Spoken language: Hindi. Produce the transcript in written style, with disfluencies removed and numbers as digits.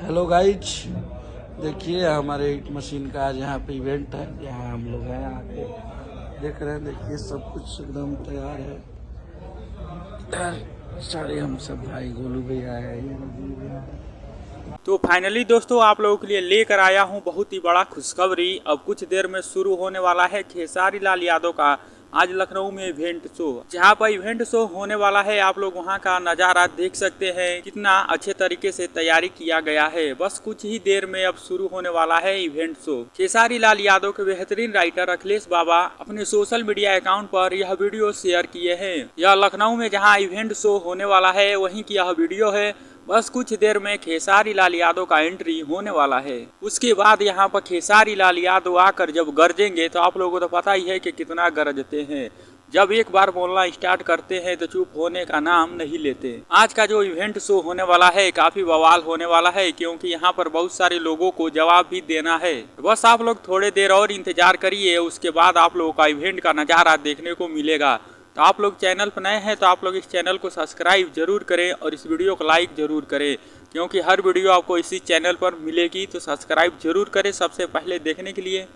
हेलो गाइज, देखिए हमारे हिट मशीन का आज यहाँ पे इवेंट है। यहाँ हम लोग हैं आके देख रहे हैं। देखिए सब कुछ एकदम तैयार है। इधर सारे हम सब भाई गोलू भैया है, ये रवि भैया है। तो फाइनली दोस्तों आप लोगों के लिए लेकर आया हूं बहुत ही बड़ा खुशखबरी। अब कुछ देर में शुरू होने वाला है खेसारी लाल यादव का आज लखनऊ में इवेंट शो। जहां पर इवेंट शो होने वाला है, आप लोग वहां का नजारा देख सकते हैं। कितना अच्छे तरीके से तैयारी किया गया है। बस कुछ ही देर में अब शुरू होने वाला है इवेंट शो। खेसारी लाल यादव के बेहतरीन राइटर अखिलेश बाबा अपने सोशल मीडिया अकाउंट पर यह वीडियो शेयर किए हैं। यह लखनऊ में जहाँ इवेंट शो होने वाला है वहीं की यह वीडियो है। बस कुछ देर में खेसारी लाल यादव का एंट्री होने वाला है। उसके बाद यहाँ पर खेसारी लाल यादव आकर जब गरजेंगे तो आप लोगों को तो पता ही है कि कितना गरजते हैं। जब एक बार बोलना स्टार्ट करते हैं तो चुप होने का नाम नहीं लेते। आज का जो इवेंट शो होने वाला है काफी बवाल होने वाला है, क्योंकि यहाँ पर बहुत सारे लोगों को जवाब भी देना है। बस आप लोग थोड़े देर और इंतजार करिए, उसके बाद आप लोगों का इवेंट का नजारा देखने को मिलेगा। तो आप लोग चैनल पर नए हैं तो आप लोग इस चैनल को सब्सक्राइब जरूर करें और इस वीडियो को लाइक जरूर करें, क्योंकि हर वीडियो आपको इसी चैनल पर मिलेगी। तो सब्सक्राइब जरूर करें सबसे पहले देखने के लिए।